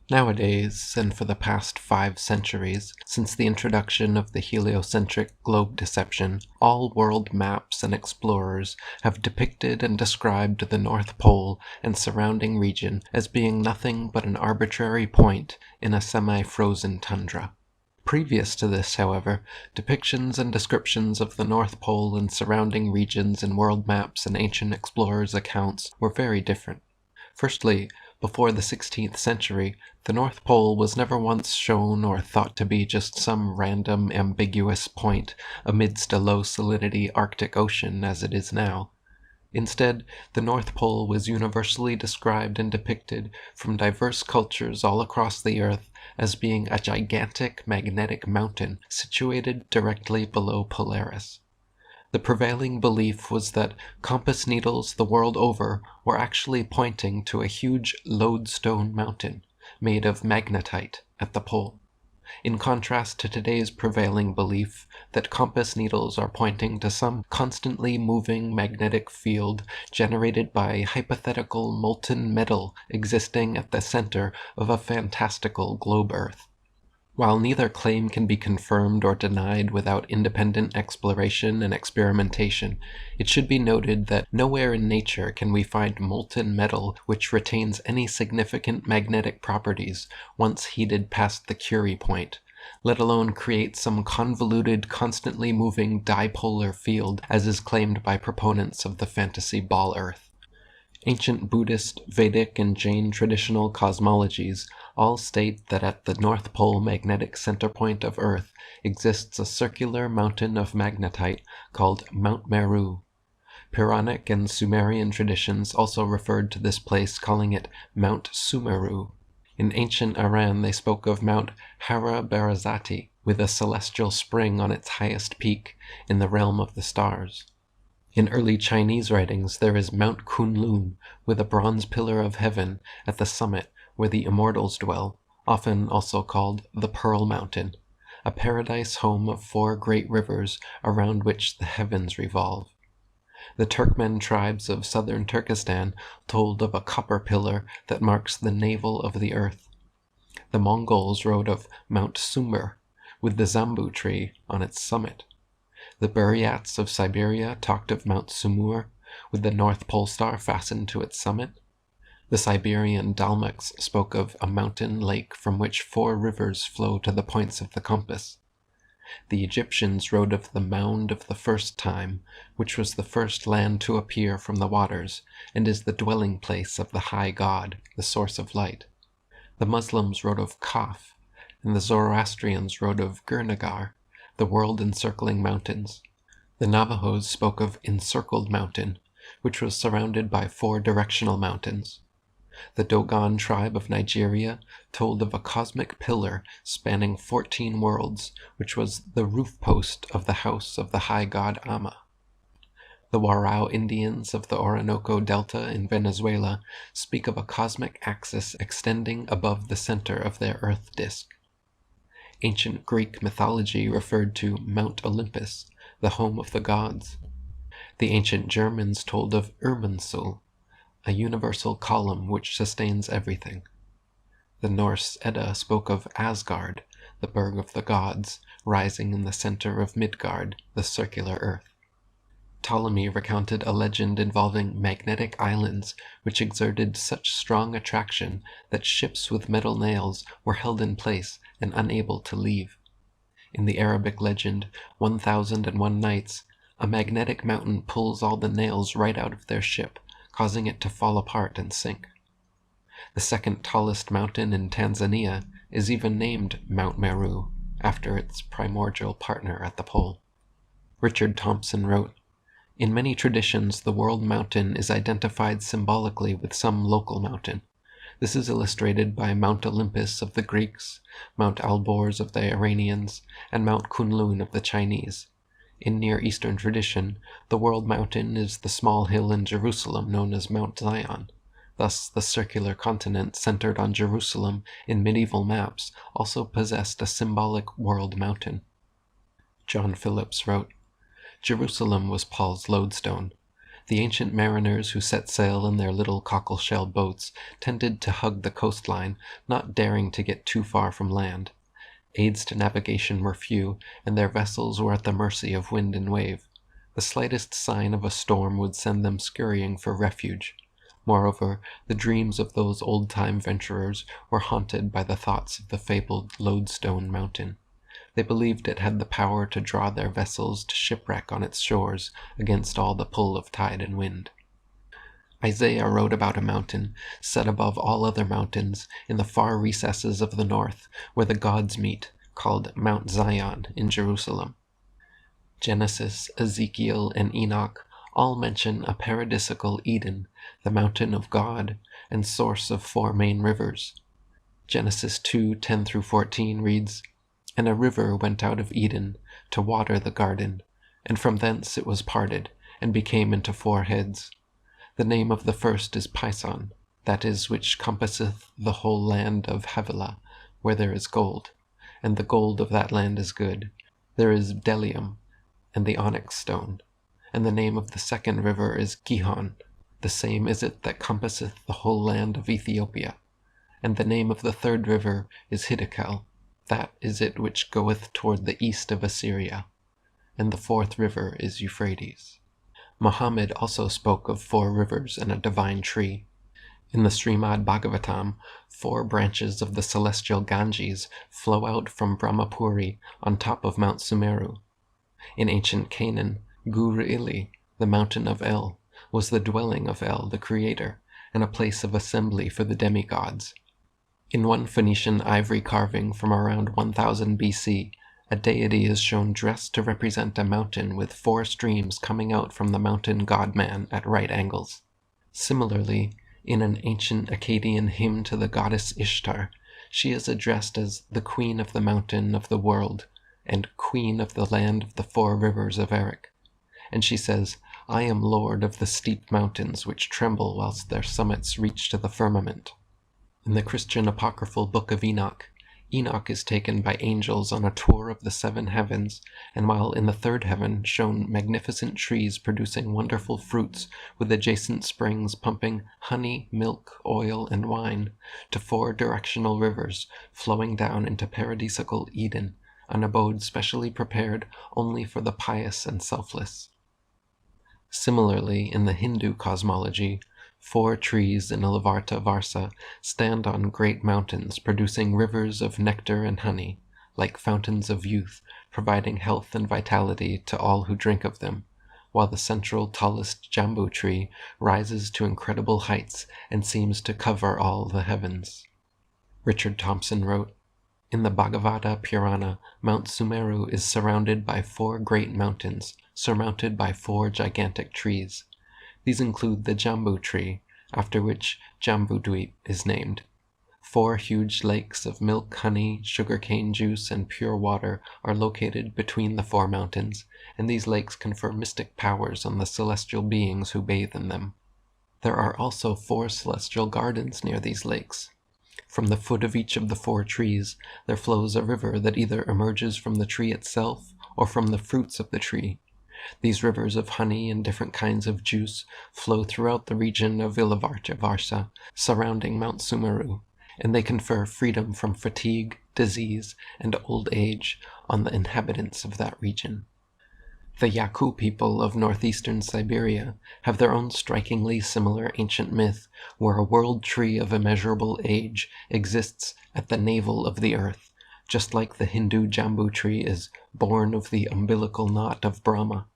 Nowadays, and for the past 5 centuries, since the introduction of the heliocentric globe deception, all world maps and explorers have depicted and described the North Pole and surrounding region as being nothing but an arbitrary point in a semi-frozen tundra. Previous to this, however, depictions and descriptions of the North Pole and surrounding regions in world maps and ancient explorers' accounts were very different. Firstly, before the 16th century, the North Pole was never once shown or thought to be just some random, ambiguous point amidst a low-salinity Arctic Ocean as it is now. Instead, the North Pole was universally described and depicted from diverse cultures all across the Earth as being a gigantic magnetic mountain situated directly below Polaris. The prevailing belief was that compass needles the world over were actually pointing to a huge lodestone mountain made of magnetite at the pole, in contrast to today's prevailing belief that compass needles are pointing to some constantly moving magnetic field generated by hypothetical molten metal existing at the center of a fantastical globe Earth. While neither claim can be confirmed or denied without independent exploration and experimentation, it should be noted that nowhere in nature can we find molten metal which retains any significant magnetic properties once heated past the Curie point, let alone create some convoluted, constantly moving dipolar field as is claimed by proponents of the fantasy ball Earth. Ancient Buddhist, Vedic, and Jain traditional cosmologies all state that at the North Pole magnetic center point of Earth exists a circular mountain of magnetite called Mount Meru. Puranic and Sumerian traditions also referred to this place, calling it Mount Sumeru. In ancient Iran they spoke of Mount Hara Barazati, with a celestial spring on its highest peak in the realm of the stars. In early Chinese writings there is Mount Kunlun, with a bronze pillar of heaven at the summit where the immortals dwell, often also called the Pearl Mountain, a paradise home of 4 great rivers around which the heavens revolve. The Turkmen tribes of southern Turkestan told of a copper pillar that marks the navel of the earth. The Mongols wrote of Mount Sumber, with the Zambu tree on its summit. The Buryats of Siberia talked of Mount Sumur, with the North Pole Star fastened to its summit. The Siberian Dalmaks spoke of a mountain lake from which 4 rivers flow to the points of the compass. The Egyptians wrote of the Mound of the First Time, which was the first land to appear from the waters, and is the dwelling place of the high god, the source of light. The Muslims wrote of Kaf, and the Zoroastrians wrote of Gurnagar, the world-encircling mountains. The Navajos spoke of Encircled Mountain, which was surrounded by 4 directional mountains. The Dogon tribe of Nigeria told of a cosmic pillar spanning 14 worlds, which was the roof post of the house of the high god Amma. The Warao Indians of the Orinoco Delta in Venezuela speak of a cosmic axis extending above the center of their Earth disk. Ancient Greek mythology referred to Mount Olympus, the home of the gods. The ancient Germans told of Irminsul, a universal column which sustains everything. The Norse Edda spoke of Asgard, the burg of the gods, rising in the center of Midgard, the circular earth. Ptolemy recounted a legend involving magnetic islands which exerted such strong attraction that ships with metal nails were held in place and unable to leave. In the Arabic legend, 1001 Nights, a magnetic mountain pulls all the nails right out of their ship, causing it to fall apart and sink. The second tallest mountain in Tanzania is even named Mount Meru, after its primordial partner at the pole. Richard Thompson wrote, "In many traditions, the world mountain is identified symbolically with some local mountain. This is illustrated by Mount Olympus of the Greeks, Mount Alborz of the Iranians, and Mount Kunlun of the Chinese. In Near Eastern tradition, the world mountain is the small hill in Jerusalem known as Mount Zion. Thus, the circular continent centered on Jerusalem in medieval maps also possessed a symbolic world mountain." John Phillips wrote, "Jerusalem was Paul's lodestone. The ancient mariners who set sail in their little cockle-shell boats tended to hug the coastline, not daring to get too far from land. Aids to navigation were few, and their vessels were at the mercy of wind and wave. The slightest sign of a storm would send them scurrying for refuge. Moreover, the dreams of those old-time venturers were haunted by the thoughts of the fabled Lodestone Mountain. They believed it had the power to draw their vessels to shipwreck on its shores against all the pull of tide and wind. Isaiah wrote about a mountain, set above all other mountains, in the far recesses of the north, where the gods meet, called Mount Zion in Jerusalem. Genesis, Ezekiel, and Enoch all mention a paradisical Eden, the mountain of God, and source of 4 main rivers. Genesis 2:10-14 reads, "And a river went out of Eden to water the garden, and from thence it was parted, and became into 4 heads. The name of the first is Pison, that is which compasseth the whole land of Havilah, where there is gold, and the gold of that land is good. There is bdellium, and the onyx stone. And the name of the second river is Gihon, the same is it that compasseth the whole land of Ethiopia. And the name of the third river is Hiddekel, that is it which goeth toward the east of Assyria. And the 4th river is Euphrates." Muhammad also spoke of 4 rivers and a divine tree. In the Srimad Bhagavatam, 4 branches of the celestial Ganges flow out from Brahmapuri on top of Mount Sumeru. In ancient Canaan, Gur-ili, the mountain of El, was the dwelling of El, the creator, and a place of assembly for the demigods. In one Phoenician ivory carving from around 1000 BC, a deity is shown dressed to represent a mountain with 4 streams coming out from the mountain god-man at right angles. Similarly, in an ancient Akkadian hymn to the goddess Ishtar, she is addressed as the queen of the mountain of the world and queen of the land of the 4 rivers of Erech. And she says, "I am lord of the steep mountains which tremble whilst their summits reach to the firmament." In the Christian apocryphal Book of Enoch, Enoch is taken by angels on a tour of the 7 heavens, and while in the 3rd heaven shown magnificent trees producing wonderful fruits with adjacent springs pumping honey, milk, oil, and wine to 4 directional rivers flowing down into paradisical Eden, an abode specially prepared only for the pious and selfless. Similarly, in the Hindu cosmology, 4 trees in Alavarta Varsa stand on great mountains producing rivers of nectar and honey, like fountains of youth, providing health and vitality to all who drink of them, while the central tallest jambu tree rises to incredible heights and seems to cover all the heavens. Richard Thompson wrote, "In the Bhagavata Purana, Mount Sumeru is surrounded by 4 great mountains, surmounted by 4 gigantic trees. These include the Jambu tree, after which Jambudweep is named. 4 huge lakes of milk, honey, sugarcane juice, and pure water are located between the 4 mountains, and these lakes confer mystic powers on the celestial beings who bathe in them. There are also 4 celestial gardens near these lakes. From the foot of each of the 4 trees, there flows a river that either emerges from the tree itself or from the fruits of the tree. These rivers of honey and different kinds of juice flow throughout the region of Ilavarta Varsa, surrounding Mount Sumeru, and they confer freedom from fatigue, disease, and old age on the inhabitants of that region." The Yaku people of northeastern Siberia have their own strikingly similar ancient myth, where a world tree of immeasurable age exists at the navel of the earth, just like the Hindu Jambu tree is born of the umbilical knot of Brahma.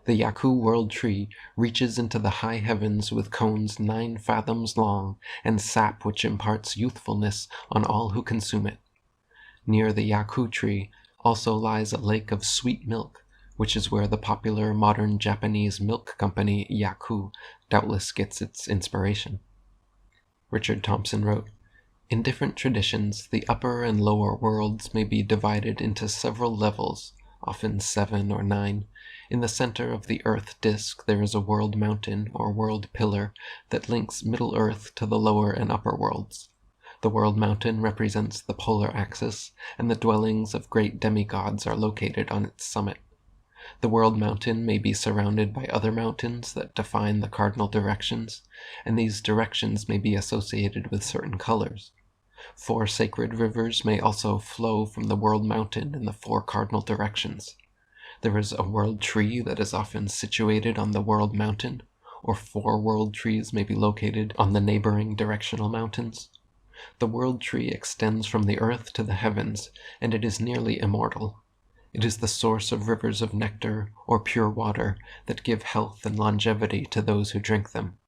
The Yaku world tree reaches into the high heavens with cones 9 fathoms long and sap which imparts youthfulness on all who consume it. Near the Yaku tree also lies a lake of sweet milk, which is where the popular modern Japanese milk company Yaku doubtless gets its inspiration. Richard Thompson wrote, "In different traditions, the upper and lower worlds may be divided into several levels, often 7 or 9. In the center of the Earth disk there is a world mountain or world pillar that links Middle Earth to the lower and upper worlds. The world mountain represents the polar axis, and the dwellings of great demigods are located on its summit. The world mountain may be surrounded by other mountains that define the cardinal directions, and these directions may be associated with certain colors. 4 sacred rivers may also flow from the world mountain in the 4 cardinal directions. There is a world tree that is often situated on the world mountain, or 4 world trees may be located on the neighboring directional mountains. The world tree extends from the earth to the heavens, and it is nearly immortal. It is the source of rivers of nectar or pure water that give health and longevity to those who drink them.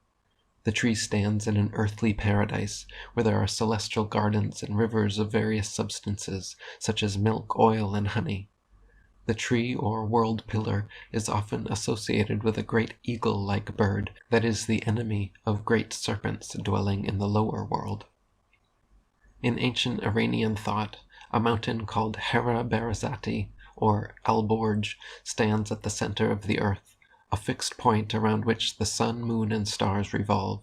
The tree stands in an earthly paradise where there are celestial gardens and rivers of various substances, such as milk, oil, and honey. The tree or world pillar is often associated with a great eagle-like bird that is the enemy of great serpents dwelling in the lower world. In ancient Iranian thought, a mountain called Hera Berazati, or Alborj, stands at the center of the earth, a fixed point around which the sun, moon, and stars revolve.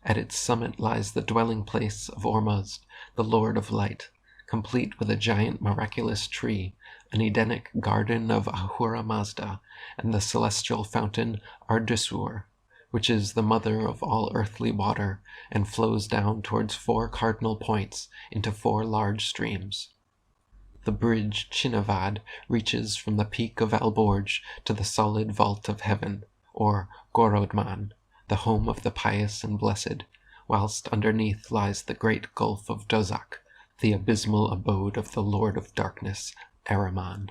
At its summit lies the dwelling place of Ormuzd, the Lord of Light, complete with a giant miraculous tree, an Edenic garden of Ahura Mazda, and the celestial fountain Ardusur, which is the mother of all earthly water and flows down towards 4 cardinal points into 4 large streams. The bridge Chinavad reaches from the peak of Alborj to the solid vault of heaven, or Gorodman, the home of the pious and blessed, whilst underneath lies the great gulf of Dozak, the abysmal abode of the Lord of Darkness, Ahriman.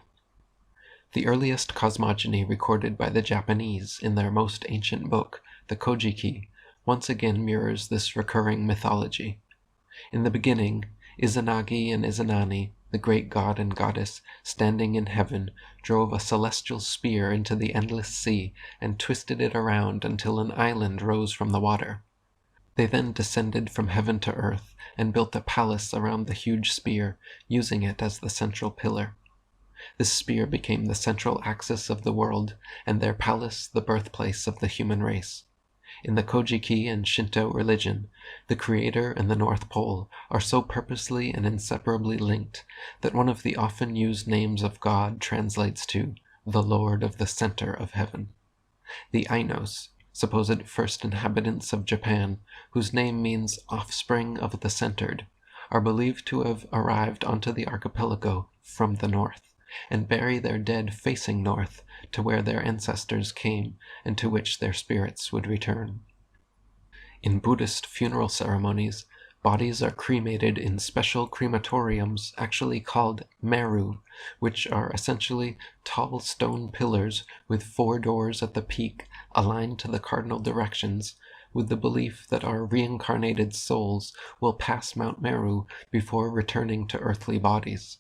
The earliest cosmogony recorded by the Japanese in their most ancient book, the Kojiki, once again mirrors this recurring mythology. In the beginning, Izanagi and Izanani, the great god and goddess, standing in heaven, drove a celestial spear into the endless sea and twisted it around until an island rose from the water. They then descended from heaven to earth and built a palace around the huge spear, using it as the central pillar. This spear became the central axis of the world, and their palace the birthplace of the human race. In the Kojiki and Shinto religion, the Creator and the North Pole are so purposely and inseparably linked that one of the often used names of God translates to the Lord of the Center of Heaven. The Ainos, supposed first inhabitants of Japan, whose name means offspring of the centered, are believed to have arrived onto the archipelago from the north, and bury their dead facing north to where their ancestors came and to which their spirits would return. In Buddhist funeral ceremonies, bodies are cremated in special crematoriums actually called meru, which are essentially tall stone pillars with 4 doors at the peak aligned to the cardinal directions, with the belief that our reincarnated souls will pass Mount Meru before returning to earthly bodies.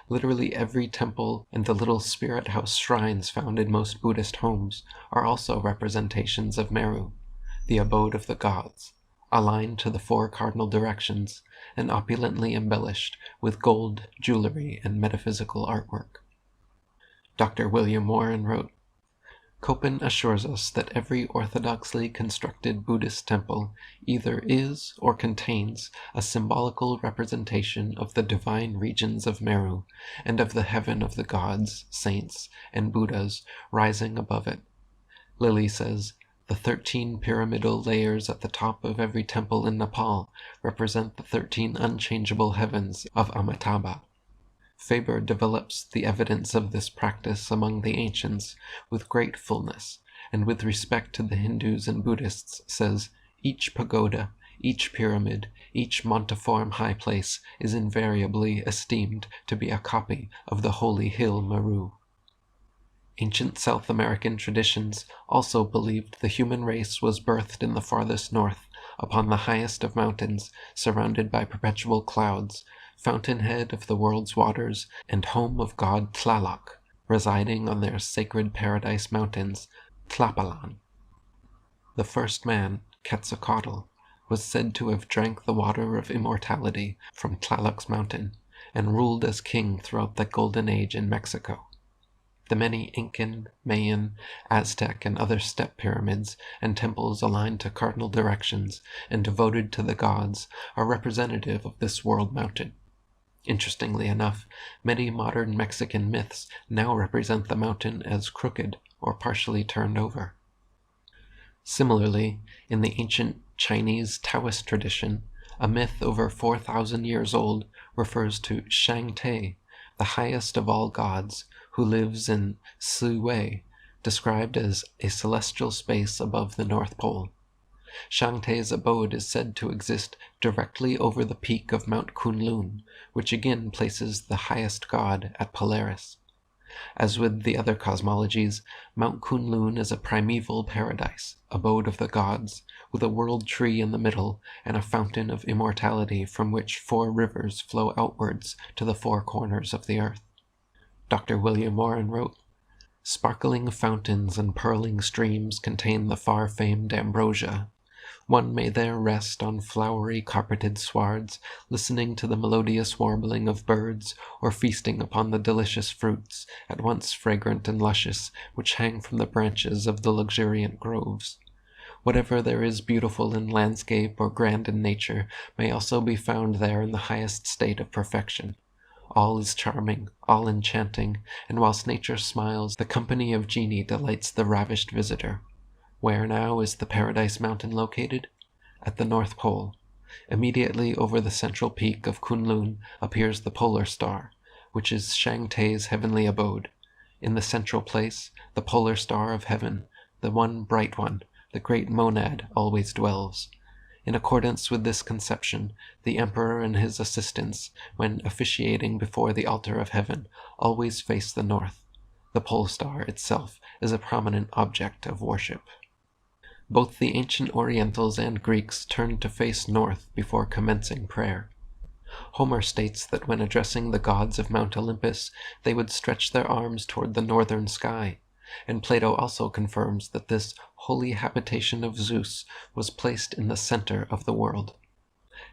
Literally every temple and the little spirit house shrines found in most Buddhist homes are also representations of Meru, the abode of the gods, aligned to the 4 cardinal directions and opulently embellished with gold, jewelry, and metaphysical artwork. Dr. William Warren wrote, Copen assures us that every orthodoxly constructed Buddhist temple either is or contains a symbolical representation of the divine regions of Meru and of the heaven of the gods, saints, and Buddhas rising above it. Lilly says, the 13 pyramidal layers at the top of every temple in Nepal represent the 13 unchangeable heavens of Amitabha. Faber develops the evidence of this practice among the ancients with great fullness, and with respect to the Hindus and Buddhists says, each pagoda, each pyramid, each montiform high place is invariably esteemed to be a copy of the holy hill Meru. Ancient South American traditions also believed the human race was birthed in the farthest north, upon the highest of mountains, surrounded by perpetual clouds, fountainhead of the world's waters, and home of god Tlaloc, residing on their sacred paradise mountains, Tlapalan. The first man, Quetzalcoatl, was said to have drank the water of immortality from Tlaloc's mountain, and ruled as king throughout the Golden Age in Mexico. The many Incan, Mayan, Aztec, and other step pyramids and temples aligned to cardinal directions and devoted to the gods are representative of this world mountain. Interestingly enough, many modern Mexican myths now represent the mountain as crooked or partially turned over. Similarly, in the ancient Chinese Taoist tradition, a myth over 4,000 years old refers to Shang Te, the highest of all gods, who lives in Si-Wei, described as a celestial space above the North Pole. Shang Te's abode is said to exist directly over the peak of Mount Kunlun, which again places the highest god at Polaris. As with the other cosmologies, Mount Kunlun is a primeval paradise, abode of the gods, with a world tree in the middle and a fountain of immortality from which 4 rivers flow outwards to the 4 corners of the earth. Dr. William Warren wrote, "Sparkling fountains and purling streams contain the far-famed ambrosia. One may there rest on flowery carpeted swards, listening to the melodious warbling of birds, or feasting upon the delicious fruits, at once fragrant and luscious, which hang from the branches of the luxuriant groves. Whatever there is beautiful in landscape or grand in nature may also be found there in the highest state of perfection. All is charming, all enchanting, and whilst nature smiles, the company of genii delights the ravished visitor. Where now is the Paradise Mountain located? At the North Pole. Immediately over the central peak of Kunlun appears the polar star, which is Shang Te's heavenly abode. In the central place, the polar star of heaven, the one bright one, the great monad, always dwells. In accordance with this conception, the emperor and his assistants, when officiating before the altar of heaven, always face the north. The pole star itself is a prominent object of worship." Both the ancient Orientals and Greeks turned to face north before commencing prayer. Homer states that when addressing the gods of Mount Olympus, they would stretch their arms toward the northern sky, and Plato also confirms that this holy habitation of Zeus was placed in the center of the world.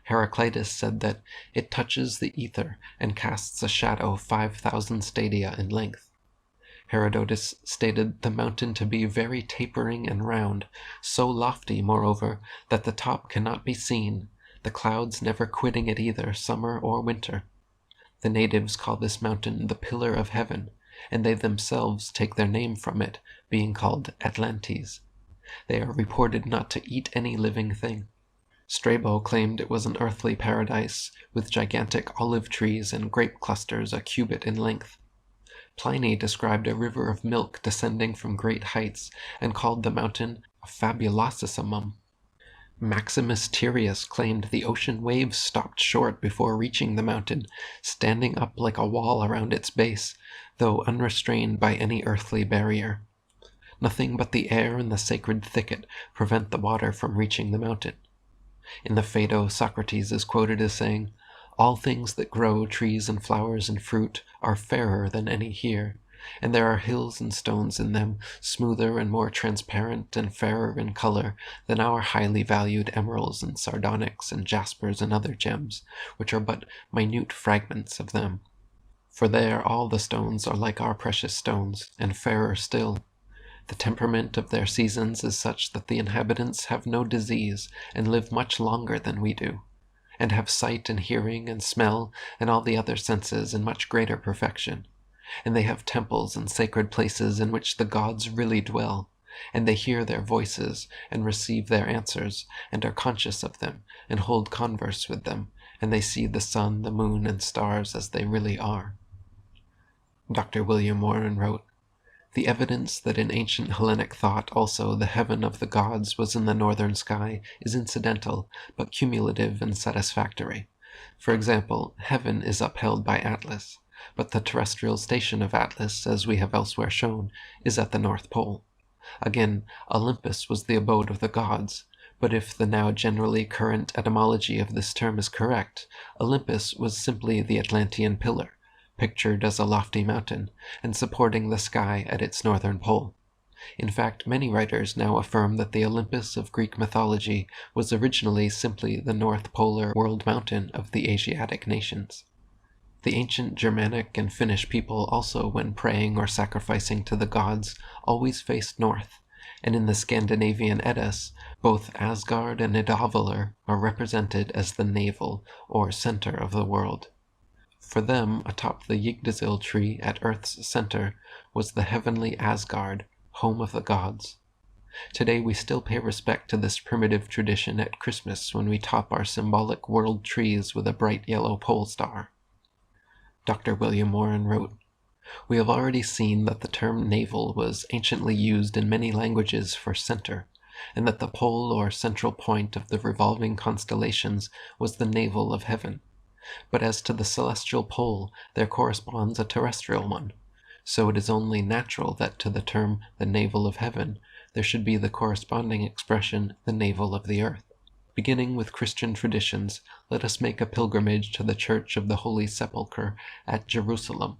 Heraclitus said that it touches the ether and casts a shadow 5,000 stadia in length. Herodotus stated the mountain to be very tapering and round, so lofty, moreover, that the top cannot be seen, the clouds never quitting it either summer or winter. The natives call this mountain the Pillar of Heaven, and they themselves take their name from it, being called Atlantes. They are reported not to eat any living thing. Strabo claimed it was an earthly paradise, with gigantic olive trees and grape clusters a cubit in length. Pliny described a river of milk descending from great heights, and called the mountain a fabulosissimum. Maximus Tyrius claimed the ocean waves stopped short before reaching the mountain, standing up like a wall around its base, though unrestrained by any earthly barrier. Nothing but the air and the sacred thicket prevent the water from reaching the mountain. In the Phaedo, Socrates is quoted as saying, "All things that grow, trees and flowers and fruit, are fairer than any here, and there are hills and stones in them, smoother and more transparent and fairer in color than our highly valued emeralds and sardonyx and jaspers and other gems, which are but minute fragments of them. For there all the stones are like our precious stones, and fairer still. The temperament of their seasons is such that the inhabitants have no disease, and live much longer than we do, and have sight and hearing and smell and all the other senses in much greater perfection. And they have temples and sacred places in which the gods really dwell, and they hear their voices and receive their answers, and are conscious of them, and hold converse with them, and they see the sun, the moon, and stars as they really are." Dr. William Warren wrote, "The evidence that in ancient Hellenic thought also the heaven of the gods was in the northern sky is incidental, but cumulative and satisfactory. For example, heaven is upheld by Atlas, but the terrestrial station of Atlas, as we have elsewhere shown, is at the North Pole. Again, Olympus was the abode of the gods, but if the now generally current etymology of this term is correct, Olympus was simply the Atlantean pillar, pictured as a lofty mountain, and supporting the sky at its northern pole. In fact, many writers now affirm that the Olympus of Greek mythology was originally simply the North Polar world mountain of the Asiatic nations. The ancient Germanic and Finnish people also, when praying or sacrificing to the gods, always faced north, and in the Scandinavian Eddas, both Asgard and Nidavellir are represented as the navel, or center of the world. For them, atop the Yggdrasil tree at Earth's center was the heavenly Asgard, home of the gods. Today we still pay respect to this primitive tradition at Christmas when we top our symbolic world trees with a bright yellow pole star. Dr. William Warren wrote, "We have already seen that the term navel was anciently used in many languages for center, and that the pole or central point of the revolving constellations was the navel of heaven. But as to the celestial pole, there corresponds a terrestrial one. So it is only natural that to the term the navel of heaven there should be the corresponding expression the navel of the earth. Beginning with Christian traditions, let us make a pilgrimage to the Church of the Holy Sepulchre at Jerusalem.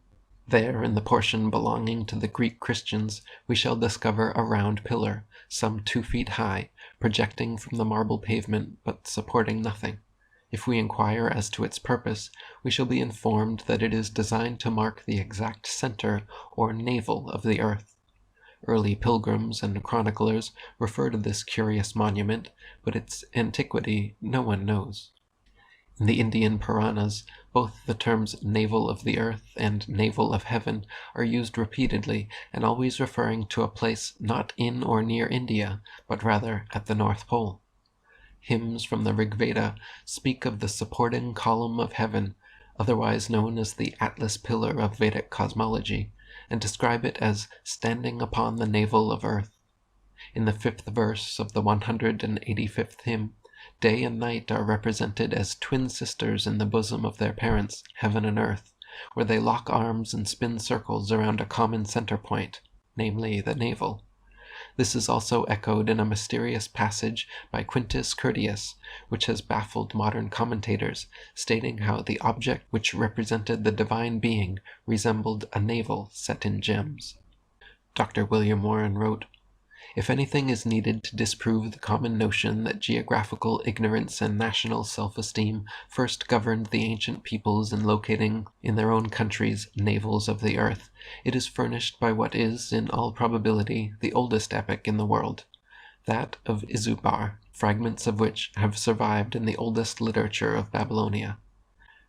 There, in the portion belonging to the Greek Christians, we shall discover a round pillar, some 2 feet high, projecting from the marble pavement but supporting nothing. If we inquire as to its purpose, we shall be informed that it is designed to mark the exact center or navel of the earth. Early pilgrims and chroniclers refer to this curious monument, but its antiquity no one knows. In the Indian Puranas, both the terms navel of the earth and navel of heaven are used repeatedly and always referring to a place not in or near India, but rather at the North Pole. Hymns from the Rig Veda speak of the supporting column of heaven, otherwise known as the Atlas pillar of Vedic cosmology, and describe it as standing upon the navel of earth. In the 5th verse of the 185th hymn, day and night are represented as twin sisters in the bosom of their parents, heaven and earth, where they lock arms and spin circles around a common center point, namely the navel. This is also echoed in a mysterious passage by Quintus Curtius, which has baffled modern commentators, stating how the object which represented the divine being resembled a navel set in gems. Dr. William Warren wrote, "If anything is needed to disprove the common notion that geographical ignorance and national self-esteem first governed the ancient peoples in locating in their own countries navels of the earth, it is furnished by what is, in all probability, the oldest epic in the world, that of Izubar, fragments of which have survived in the oldest literature of Babylonia.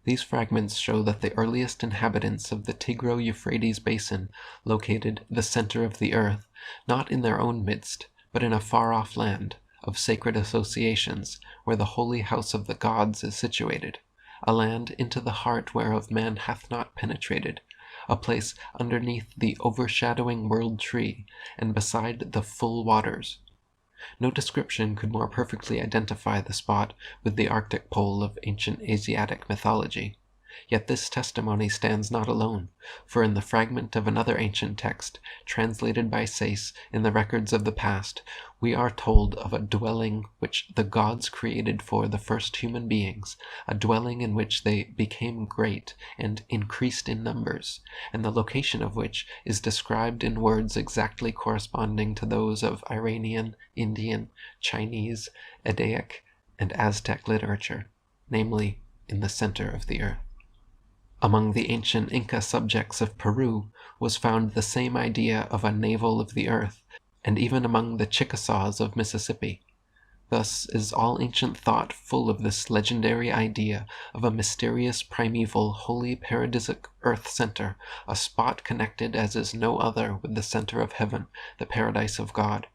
These fragments show that the earliest inhabitants of the Tigro-Euphrates basin located the center of the earth, not in their own midst, but in a far-off land of sacred associations, where the holy house of the gods is situated, a land into the heart whereof man hath not penetrated, a place underneath the overshadowing world tree, and beside the full waters. No description could more perfectly identify the spot with the Arctic pole of ancient Asiatic mythology. Yet this testimony stands not alone, for in the fragment of another ancient text, translated by Sayce in the records of the past, we are told of a dwelling which the gods created for the first human beings, a dwelling in which they became great and increased in numbers, and the location of which is described in words exactly corresponding to those of Iranian, Indian, Chinese, Eddaic, and Aztec literature, namely, in the center of the earth. Among the ancient Inca subjects of Peru was found the same idea of a navel of the earth, and even among the Chickasaws of Mississippi. Thus is all ancient thought full of this legendary idea of a mysterious primeval holy paradisic earth center, a spot connected as is no other with the center of heaven, the paradise of God.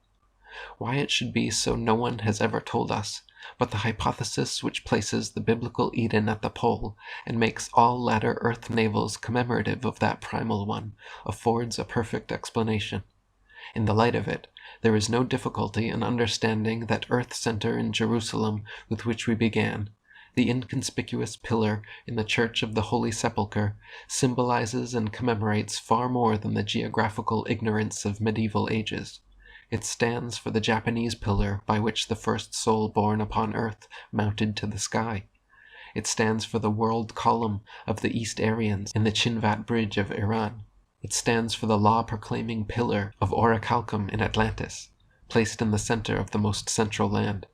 Why it should be so no one has ever told us, but the hypothesis which places the biblical Eden at the pole, and makes all latter earth navels commemorative of that primal one, affords a perfect explanation. In the light of it, there is no difficulty in understanding that earth center in Jerusalem with which we began. The inconspicuous pillar in the Church of the Holy Sepulchre symbolizes and commemorates far more than the geographical ignorance of medieval ages. It stands for the Japanese pillar by which the first soul born upon earth mounted to the sky. It stands for the world column of the East Aryans in the Chinvat Bridge of Iran. It stands for the law-proclaiming pillar of Orichalcum in Atlantis, placed in the center of the most central land.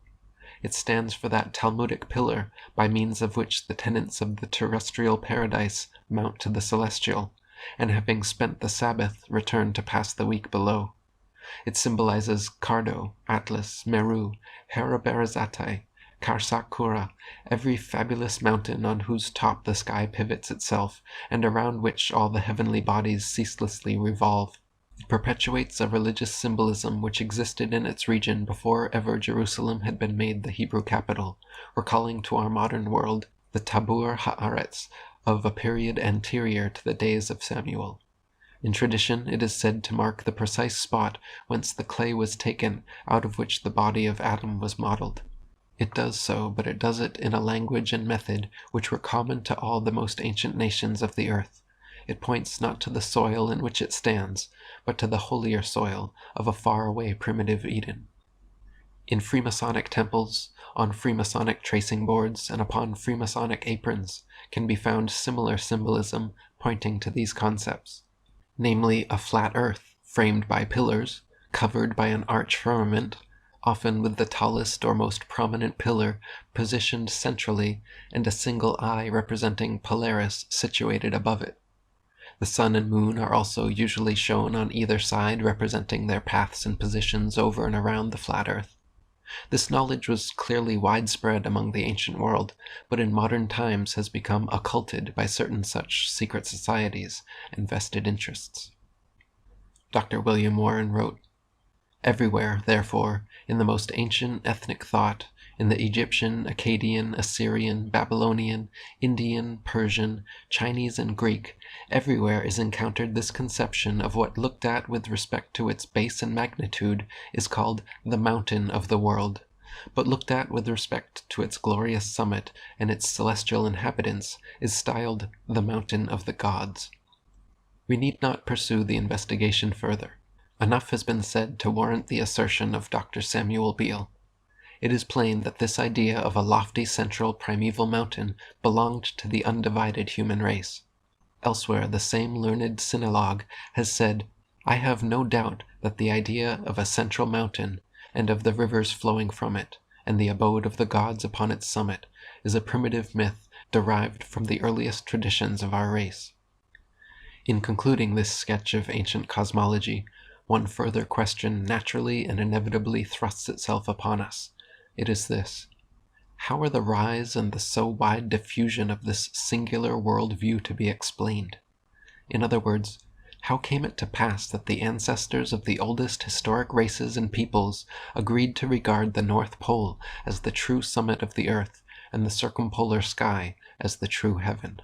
It stands for that Talmudic pillar by means of which the tenants of the terrestrial paradise mount to the celestial, and having spent the Sabbath return to pass the week below. It symbolizes Cardo, Atlas, Meru, Hera Berazatai, Karsakura, every fabulous mountain on whose top the sky pivots itself, and around which all the heavenly bodies ceaselessly revolve. It perpetuates a religious symbolism which existed in its region before ever Jerusalem had been made the Hebrew capital, recalling to our modern world the Tabur Haaretz of a period anterior to the days of Samuel. In tradition, it is said to mark the precise spot whence the clay was taken, out of which the body of Adam was modeled. It does so, but it does it in a language and method which were common to all the most ancient nations of the earth. It points not to the soil in which it stands, but to the holier soil of a far-away primitive Eden. In Freemasonic temples, on Freemasonic tracing boards, and upon Freemasonic aprons can be found similar symbolism pointing to these concepts, namely a flat earth framed by pillars, covered by an arch firmament, often with the tallest or most prominent pillar positioned centrally and a single eye representing Polaris situated above it. The sun and moon are also usually shown on either side, representing their paths and positions over and around the flat earth. This knowledge was clearly widespread among the ancient world, but in modern times has become occulted by certain such secret societies and vested interests. Dr. William Warren wrote, "Everywhere, therefore, in the most ancient ethnic thought, in the Egyptian, Akkadian, Assyrian, Babylonian, Indian, Persian, Chinese, and Greek, everywhere is encountered this conception of what, looked at with respect to its base and magnitude, is called the mountain of the world, but looked at with respect to its glorious summit and its celestial inhabitants, is styled the mountain of the gods." We need not pursue the investigation further. Enough has been said to warrant the assertion of Dr. Samuel Beal. It is plain that this idea of a lofty central primeval mountain belonged to the undivided human race. Elsewhere, the same learned sinologue has said, "I have no doubt that the idea of a central mountain, and of the rivers flowing from it, and the abode of the gods upon its summit, is a primitive myth derived from the earliest traditions of our race." In concluding this sketch of ancient cosmology, one further question naturally and inevitably thrusts itself upon us. It is this: how are the rise and the so wide diffusion of this singular world view to be explained? In other words, how came it to pass that the ancestors of the oldest historic races and peoples agreed to regard the North Pole as the true summit of the earth and the circumpolar sky as the true heaven?